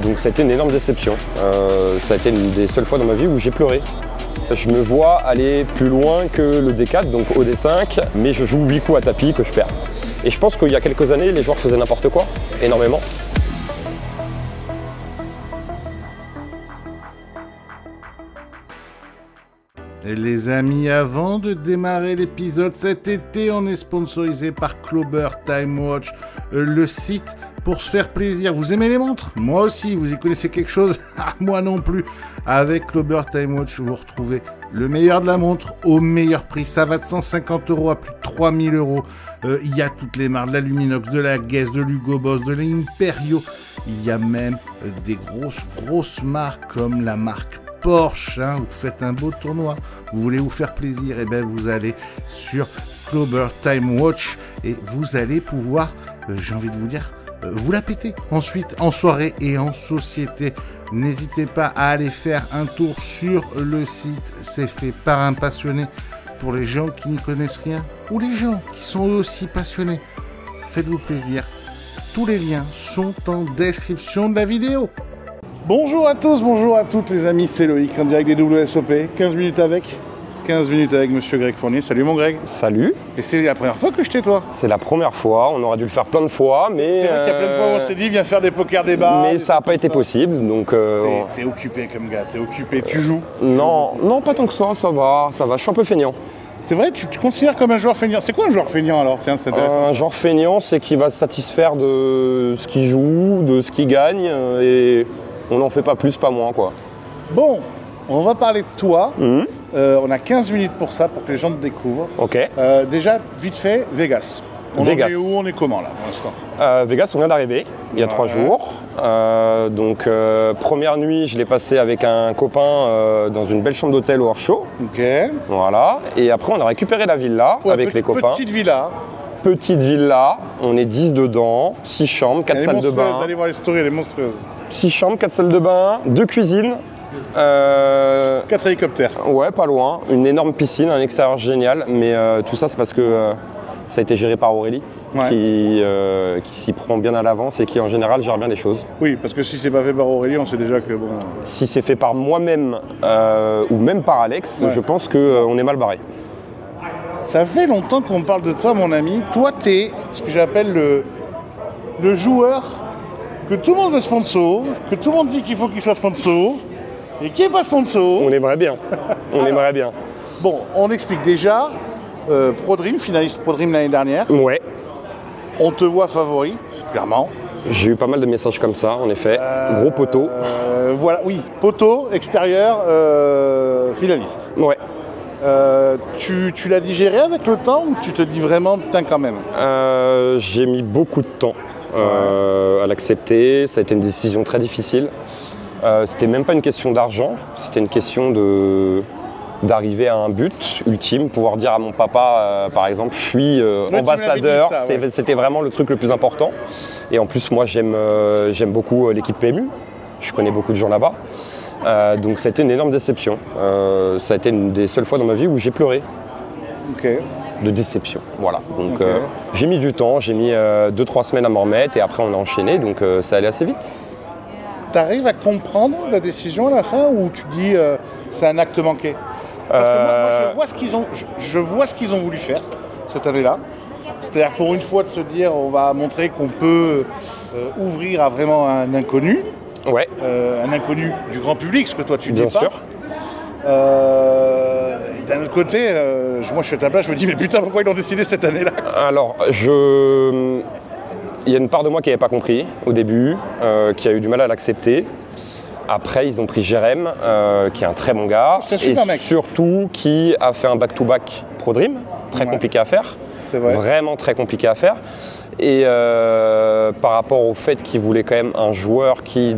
Donc ça a été une énorme déception. Ça a été une des seules fois dans ma vie où j'ai pleuré. Je me vois aller plus loin que le D4, donc au D5, mais je joue 8 coups à tapis que je perds. Et je pense qu'il y a quelques années, les joueurs faisaient n'importe quoi, énormément. Et les amis, avant de démarrer l'épisode, cet été, on est sponsorisé par Clober Time Watch, le site pour se faire plaisir. Vous aimez les montres? Moi aussi, vous y connaissez quelque chose? Moi non plus. Avec Clober Time Watch, vous retrouvez le meilleur de la montre au meilleur prix. Ça va de 150 € à plus de 3000 €. Il y a toutes les marques, de la Luminox, de la Guess, de l'Hugo Boss, de l'Imperio. Il y a même des grosses marques comme la marque Porsche, hein, vous faites un beau tournoi, vous voulez vous faire plaisir, et bien vous allez sur Clober Time Watch et vous allez pouvoir, j'ai envie de vous dire, vous la péter ensuite en soirée et en société. N'hésitez pas à aller faire un tour sur le site, c'est fait par un passionné pour les gens qui n'y connaissent rien ou les gens qui sont eux aussi passionnés. Faites-vous plaisir, tous les liens sont en description de la vidéo. Bonjour à tous, bonjour à toutes les amis, c'est Loïc en direct des WSOP, 15 minutes avec Monsieur Greg Fournier. Salut mon Greg. Salut. Et c'est la première fois que je t'ai toi? C'est la première fois, on aurait dû le faire plein de fois, mais... C'est vrai qu'il y a plein de fois où on s'est dit viens faire des poker débats. Mais ça n'a pas été possible, donc... T'es occupé comme gars, t'es occupé, tu joues? Non, pas tant que ça va, je suis un peu feignant. C'est vrai, tu te considères comme un joueur feignant? C'est quoi un joueur feignant alors? Tiens, c'est intéressant. Un joueur feignant, c'est qu'il va se satisfaire de ce qu'il joue, de ce qu'il gagne, et... on n'en fait pas plus, pas moins, quoi. Bon, on va parler de toi. On a 15 minutes pour ça, pour que les gens te découvrent. Ok. Déjà, vite fait, Vegas. On en est où? On est comment, là, pour l'instant? Vegas, on vient d'arriver, il y a 3 jours. Première nuit, je l'ai passé avec un copain dans une belle chambre d'hôtel au hors-show. Ok. Voilà. Et après, on a récupéré la villa avec les copains. Petite villa. Petite villa, on est 10 dedans, 6 chambres, 4 salles de bain. Vous allez voir les stories, elle est monstrueuse. 6 chambres, 4 salles de bain, 2 cuisines. 4 hélicoptères. Ouais, pas loin. Une énorme piscine, un extérieur génial. Mais tout ça, c'est parce que ça a été géré par Aurélie, qui s'y prend bien à l'avance et qui, en général, gère bien les choses. Oui, parce que si c'est pas fait par Aurélie, on sait déjà que bon... Si c'est fait par moi-même ou même par Alex, je pense qu'on est mal barré. Ça fait longtemps qu'on parle de toi, mon ami. Toi, t'es ce que j'appelle le joueur que tout le monde veut sponsor, que tout le monde dit qu'il faut qu'il soit sponsor, et qui n'est pas sponsor. On aimerait bien. Aimerait bien. Bon, on explique déjà. ProDream, finaliste ProDream l'année dernière. Ouais. On te voit favori, clairement. J'ai eu pas mal de messages comme ça, en effet. Gros poteau. Voilà, oui, poteau, extérieur, finaliste. Ouais. Tu l'as digéré avec le temps ou tu te dis vraiment putain quand même? J'ai mis beaucoup de temps à l'accepter. Ça a été une décision très difficile. C'était même pas une question d'argent, c'était une question d'arriver à un but ultime, pouvoir dire à mon papa, par exemple, je suis ambassadeur. C'était vraiment le truc le plus important. Et en plus, moi, j'aime beaucoup l'équipe PMU. Je connais beaucoup de gens là-bas. Donc ça a été une énorme déception. Ça a été une des seules fois dans ma vie où j'ai pleuré. Ok. De déception, voilà. Donc j'ai mis du temps, j'ai mis 2-3 semaines à m'en remettre et après on a enchaîné, donc ça allait assez vite. T'arrives à comprendre la décision à la fin ou tu dis c'est un acte manqué? Parce que moi je vois ce qu'ils ont voulu faire cette année-là. C'est-à-dire pour une fois de se dire on va montrer qu'on peut ouvrir à vraiment un inconnu. Ouais. Un inconnu du grand public, ce que toi tu dis pas. Bien sûr. D'un autre côté, moi je suis à ta place, je me dis mais putain pourquoi ils l'ont décidé cette année-là? Alors il y a une part de moi qui n'avait pas compris au début, qui a eu du mal à l'accepter. Après ils ont pris Jérém, qui est un très bon gars, et surtout qui a fait un back-to-back ProDream, très compliqué à faire, vraiment très compliqué à faire. Et par rapport au fait qu'il voulait quand même un joueur qui,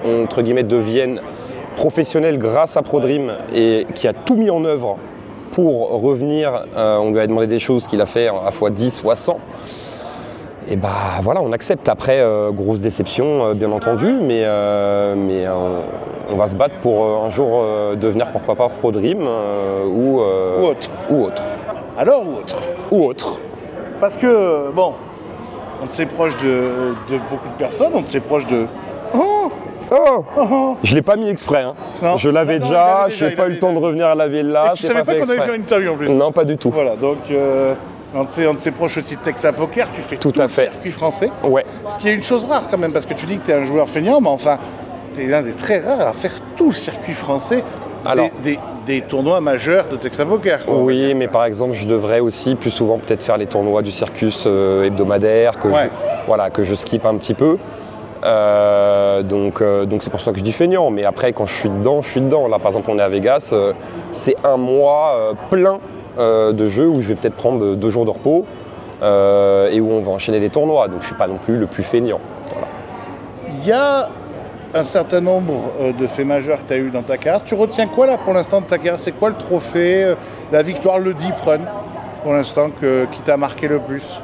entre guillemets, devienne professionnel grâce à ProDream et qui a tout mis en œuvre pour revenir, on lui a demandé des choses qu'il a fait à fois 10 fois 100. Et bah voilà, on accepte. Après, grosse déception, bien entendu, mais on va se battre pour un jour devenir, pourquoi pas, ProDream ou autre. Alors ou autre? Ou autre. Parce que, bon, on s'est proche de beaucoup de personnes, on s'est proche de... Oh, Oh, je l'ai pas mis exprès. Hein. Je l'avais déjà, je n'ai pas eu le temps de revenir à laver là. Tu savais pas qu'on allait faire une interview en plus? Non, pas du tout. Voilà, donc un de ses proches aussi de Texas Poker, tu fais tout le circuit français. Ouais. Ce qui est une chose rare quand même, parce que tu dis que tu es un joueur feignant, mais enfin, tu es l'un des très rares à faire tout le circuit français. Alors, des tournois majeurs de Texas Poker. Quoi, oui, mais par exemple, je devrais aussi plus souvent peut-être faire les tournois du circus hebdomadaire, que je skippe un petit peu. Donc c'est pour ça que je dis feignant. Mais après, quand je suis dedans, je suis dedans. Là, par exemple, on est à Vegas, c'est un mois plein de jeux où je vais peut-être prendre 2 jours de repos et où on va enchaîner des tournois. Donc je ne suis pas non plus le plus feignant. Voilà. Il y a un certain nombre de faits majeurs que tu as eu dans ta carrière. Tu retiens quoi là pour l'instant de ta carrière? C'est quoi le trophée, la victoire, le deep run pour l'instant qui t'a marqué le plus?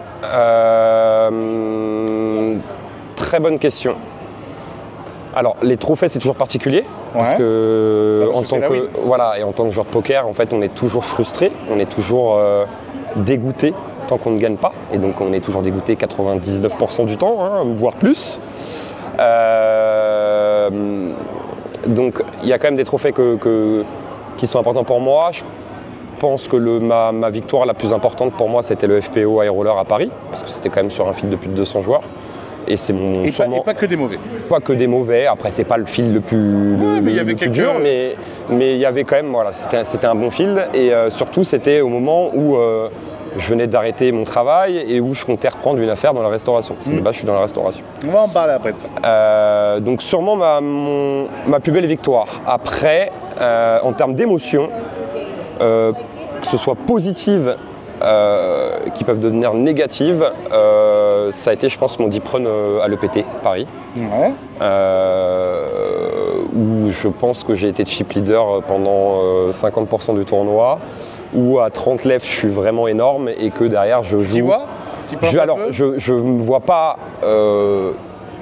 Très bonne question. Alors les trophées c'est toujours particulier parce que en tant que joueur de poker en fait on est toujours frustré, on est toujours dégoûté tant qu'on ne gagne pas et donc on est toujours dégoûté 99% du temps, hein, voire plus. Donc il y a quand même des trophées qui sont importants pour moi. Je pense que ma victoire la plus importante pour moi c'était le FPO High Roller à Paris parce que c'était quand même sur un field de plus de 200 joueurs. Et c'est pas que des mauvais. Pas que des mauvais. Après, c'est pas le field le plus dur, mais il y avait quand même, voilà, c'était un bon field. Et surtout, c'était au moment où je venais d'arrêter mon travail et où je comptais reprendre une affaire dans la restauration. Parce que là, je suis dans la restauration. On va en parler après de ça. Donc sûrement ma plus belle victoire. Après, en termes d'émotion, que ce soit positive, qui peuvent devenir négatives, ça a été je pense mon deep run à l'EPT Paris, où je pense que j'ai été chip leader pendant 50% du tournoi, où à 30 left je suis vraiment énorme et que derrière je joue. Je ne me vois pas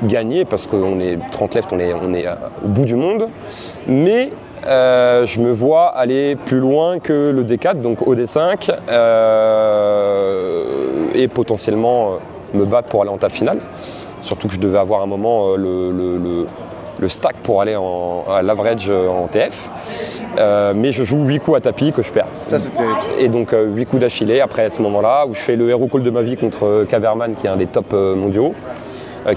gagner parce qu'on est 30 left, on est au bout du monde, mais je me vois aller plus loin que le D4, donc au D5, et potentiellement me battre pour aller en table finale. Surtout que je devais avoir un moment le stack pour aller à l'average en TF. Mais je joue 8 coups à tapis que je perds. Ça, c'était... Et donc 8 coups d'affilée après à ce moment-là, où je fais le hero call de ma vie contre Kaverman, qui est un des tops mondiaux,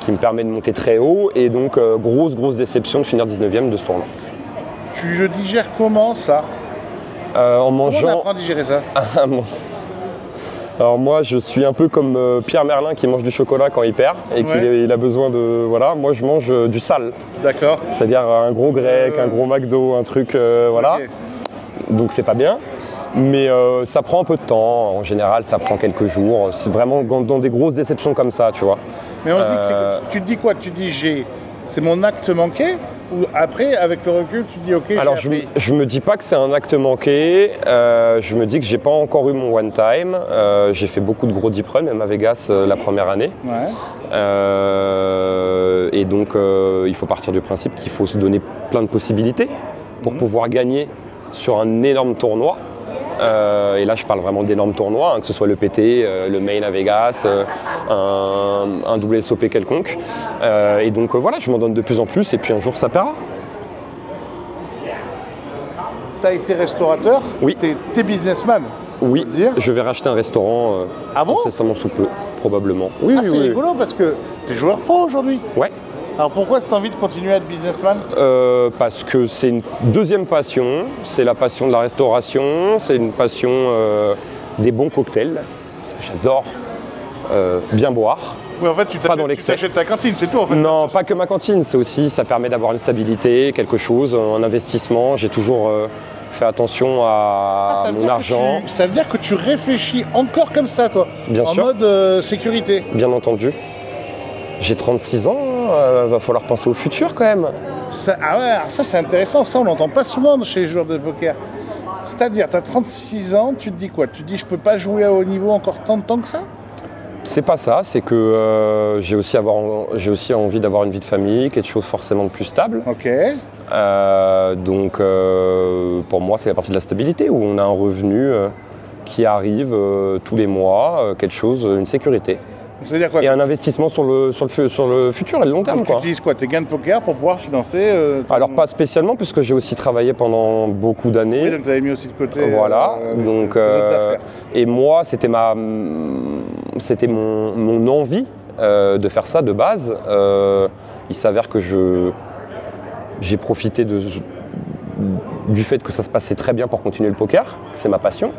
qui me permet de monter très haut. Et donc grosse déception de finir 19e de ce tournoi. Tu le digères comment ça? En mangeant... Comment on apprend à digérer ça? Alors moi je suis un peu comme Pierre Merlin qui mange du chocolat quand il perd et qu'il a besoin de... Voilà, moi je mange du sale. D'accord. C'est-à-dire un gros grec, un gros McDo, un truc... voilà. Okay. Donc c'est pas bien. Mais ça prend un peu de temps. En général ça prend quelques jours. C'est vraiment dans des grosses déceptions comme ça, tu vois. Mais on se dit que tu te dis quoi? Tu te dis c'est mon acte manqué? Ou après, avec le recul, tu te dis ok. Alors je me dis pas que c'est un acte manqué, je me dis que j'ai pas encore eu mon one time. J'ai fait beaucoup de gros deep run, même à Vegas la première année. Et donc il faut partir du principe qu'il faut se donner plein de possibilités pour pouvoir gagner sur un énorme tournoi. Et là je parle vraiment d'énormes tournois, que ce soit le PT, le Main à Vegas, un WSOP quelconque. Et donc voilà, je m'en donne de plus en plus et puis un jour ça paiera. Tu as été restaurateur? Oui. T'es businessman? Oui, je vais racheter un restaurant incessamment sous peu, probablement. Oui, c'est rigolo parce que t'es joueur pro aujourd'hui. Ouais. Alors pourquoi cette envie de continuer à être businessman? Parce que c'est une deuxième passion, c'est la passion de la restauration, c'est une passion des bons cocktails, parce que j'adore bien boire. Oui, en fait, tu t'achètes ta cantine, c'est tout en fait. Non, pas que ma cantine, c'est aussi, ça permet d'avoir une stabilité, quelque chose, un investissement. J'ai toujours fait attention à mon argent. Ça veut dire que tu réfléchis encore comme ça, toi? Bien sûr. En mode sécurité? Bien entendu. J'ai 36 ans, va falloir penser au futur quand même. Alors ça c'est intéressant, ça on n'entend pas souvent chez les joueurs de poker. C'est-à-dire, tu as 36 ans, tu te dis quoi? Tu te dis je peux pas jouer à haut niveau encore tant de temps que ça? C'est pas ça, c'est que j'ai aussi envie d'avoir une vie de famille, quelque chose forcément de plus stable. Ok. Donc pour moi c'est la partie de la stabilité où on a un revenu qui arrive tous les mois, quelque chose, une sécurité. C'est-à-dire quoi? Et un investissement sur le futur et le long terme. Tu utilises quoi? Tes gains de poker pour pouvoir financer Alors pas spécialement, puisque j'ai aussi travaillé pendant beaucoup d'années. Oui, donc tu avais mis aussi de côté voilà, donc, tes autres affaires. Et moi, c'était mon envie de faire ça de base. Il s'avère que j'ai profité du fait que ça se passait très bien pour continuer le poker, que c'est ma passion.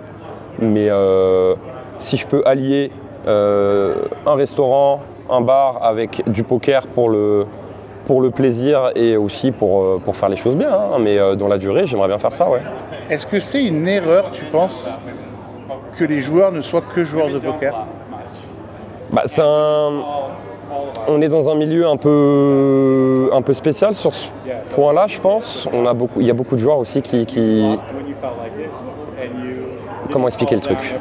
Mais si je peux allier un restaurant, un bar avec du poker pour le plaisir et aussi pour faire les choses bien, hein. Mais dans la durée, j'aimerais bien faire ça, ouais. Est-ce que c'est une erreur, tu penses, que les joueurs ne soient que joueurs de poker? Bah, on est dans un milieu un peu spécial sur ce point-là, je pense. Il y a beaucoup de joueurs aussi qui... Comment expliquer le truc?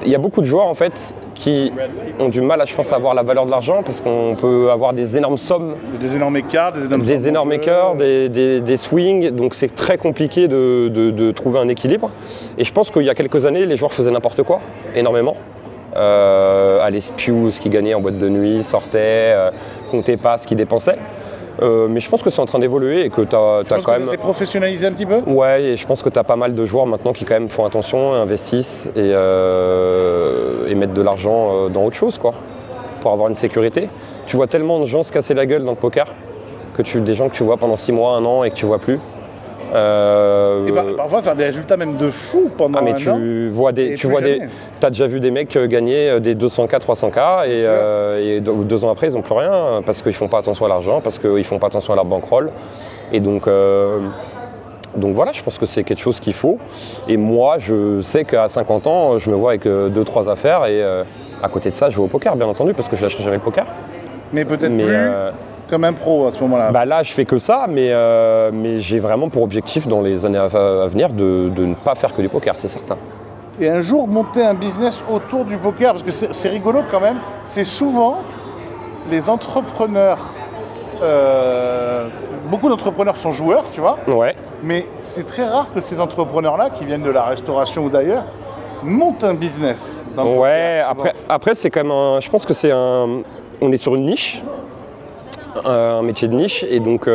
Il y a beaucoup de joueurs en fait qui ont du mal, je pense, à avoir la valeur de l'argent parce qu'on peut avoir des énormes sommes, des énormes écarts, des énormes écarts, des swings. Donc c'est très compliqué de trouver un équilibre. Et je pense qu'il y a quelques années, les joueurs faisaient n'importe quoi, énormément. Allaient spew ce qu'ils gagnaient en boîte de nuit, sortaient, comptaient pas ce qu'ils dépensaient. Mais je pense que c'est en train d'évoluer et que tu as quand même... C'est professionnalisé un petit peu? Ouais, et je pense que tu as pas mal de joueurs maintenant qui quand même font attention, investissent et mettent de l'argent dans autre chose, quoi, pour avoir une sécurité. Tu vois tellement de gens se casser la gueule dans le poker, des gens que tu vois pendant 6 mois, 1 an et que tu vois plus. Et parfois faire des résultats même de fou pendant un an. T'as déjà vu des mecs gagner des 200K, 300K et 2 ans après ils n'ont plus rien parce qu'ils font pas attention à l'argent, parce qu'ils font pas attention à leur bankroll. Et donc voilà, je pense que c'est quelque chose qu'il faut. Et moi, je sais qu'à 50 ans, je me vois avec 2-3 affaires et à côté de ça, je joue au poker, bien entendu, parce que je lâcherai jamais le poker. Mais peut-être plus comme un pro à ce moment-là. Bah là, je fais que ça, mais j'ai vraiment pour objectif dans les années à venir de ne pas faire que du poker, c'est certain. Et un jour, monter un business autour du poker, parce que c'est rigolo quand même, c'est souvent les entrepreneurs... beaucoup d'entrepreneurs sont joueurs, tu vois. Ouais. Mais c'est très rare que ces entrepreneurs-là, qui viennent de la restauration ou d'ailleurs, montent un business. Ouais, après c'est quand même je pense que on est sur une niche, un métier de niche, et donc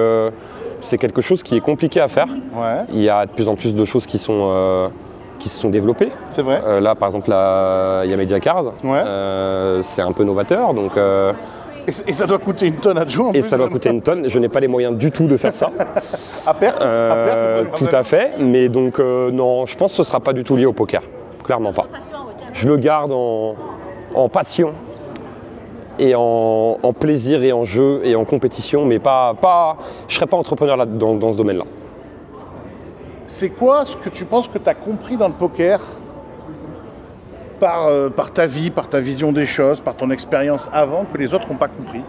c'est quelque chose qui est compliqué à faire. Ouais. Il y a de plus en plus de choses qui se sont développées. C'est vrai. Là, par exemple, il y a Mediacard. Ouais. C'est un peu novateur, donc... Et ça doit coûter une tonne à jouer en plus. Et ça doit coûter une tonne. Je n'ai pas les moyens du tout de faire ça. À perte, tout à fait. Mais donc, non, je pense que ce ne sera pas du tout lié au poker. Clairement pas. Je le garde en passion et en plaisir et en jeu et en compétition, mais pas je ne serai pas entrepreneur là, dans ce domaine-là. C'est quoi ce que tu penses que tu as compris dans le poker par ta vie, par ta vision des choses, par ton expérience avant, que les autres n'ont pas compris?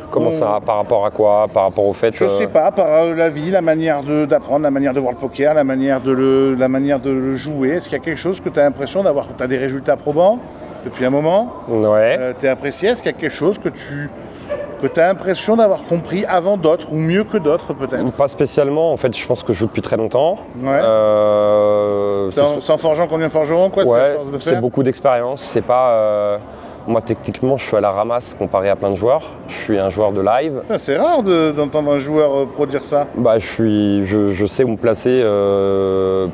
Comment ça? Par rapport à quoi? Par rapport au fait... Je sais pas, par la vie, la manière d'apprendre, la manière de voir le poker, la manière de le jouer. Est-ce qu'il y a quelque chose que tu as l'impression d'avoir... Tu as des résultats probants depuis un moment? Ouais. Tu es apprécié? Est-ce qu'il y a quelque chose que tu as l'impression d'avoir compris avant d'autres, ou mieux que d'autres peut-être? Pas spécialement, en fait je pense que je joue depuis très longtemps. Ouais. C'est en forgeant qu'on devient forgeron, quoi? Ouais, c'est beaucoup d'expérience, c'est pas... Moi techniquement je suis à la ramasse comparé à plein de joueurs, je suis un joueur de live. C'est rare d'entendre un joueur pro dire ça. Bah je sais où me placer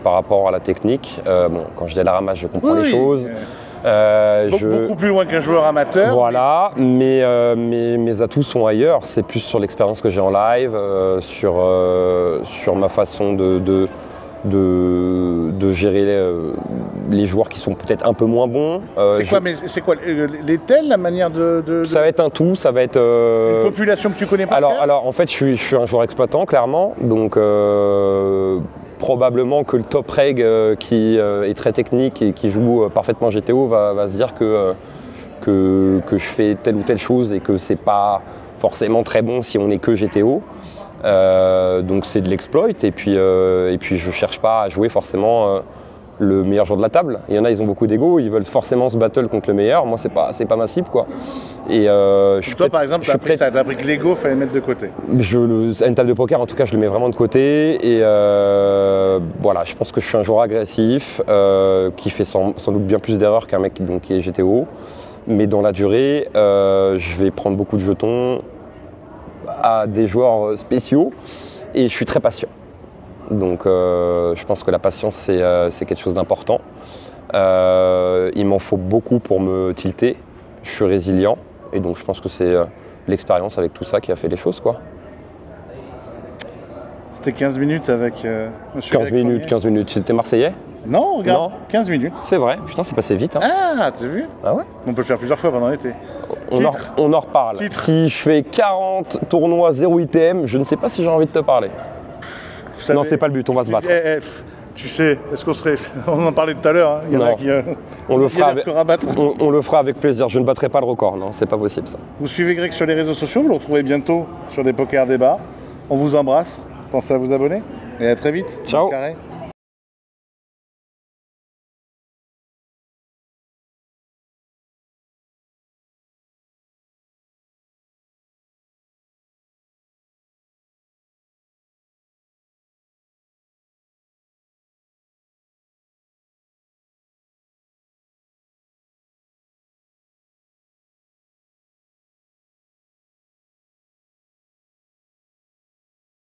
par rapport à la technique. Bon, quand je dis à la ramasse je comprends les choses. Beaucoup plus loin qu'un joueur amateur. Voilà, mais mes atouts sont ailleurs. C'est plus sur l'expérience que j'ai en live, sur ma façon de gérer les joueurs qui sont peut-être un peu moins bons. C'est quoi les tels, la manière de... Ça va être un tout, ça va être... Une population que tu connais pas? Alors en fait je suis un joueur exploitant clairement, donc probablement que le top reg qui est très technique et qui joue parfaitement GTO va se dire que je fais telle ou telle chose et que c'est pas forcément très bon si on n'est que GTO. Donc c'est de l'exploit et puis je cherche pas à jouer forcément le meilleur joueur de la table. Il y en a, ils ont beaucoup d'ego, ils veulent forcément se battle contre le meilleur. Moi c'est pas ma cible, quoi. Et toi par exemple, t'as appris que l'ego fallait mettre de côté. Une table de poker en tout cas je le mets vraiment de côté et voilà, je pense que je suis un joueur agressif qui fait sans doute bien plus d'erreurs qu'un mec qui est GTO. Mais dans la durée, je vais prendre beaucoup de jetons à des joueurs spéciaux et je suis très patient. Donc je pense que la patience, c'est quelque chose d'important. Il m'en faut beaucoup pour me tilter. Je suis résilient et donc je pense que c'est l'expérience avec tout ça qui a fait les choses, quoi. C'était 15 minutes avec monsieur 15 minutes. C'était Marseillais? Non, regarde, Non. 15 minutes. C'est vrai, putain, c'est passé vite. Hein. Ah, t'as vu? Ah ouais? On peut le faire plusieurs fois pendant l'été. On en reparle. Titre. Si je fais 40 tournois 0 ITM, je ne sais pas si j'ai envie de te parler. Non, c'est pas le but, on va se battre. Tu sais, est-ce qu'on serait... On en parlait tout à l'heure, hein. Il y en a qui... on le fera avec... avec plaisir. Je ne battrai pas le record, non, c'est pas possible ça. Vous suivez Greg sur les réseaux sociaux, vous le retrouvez bientôt sur des poker débats. On vous embrasse, pensez à vous abonner et à très vite. Ciao. Carré.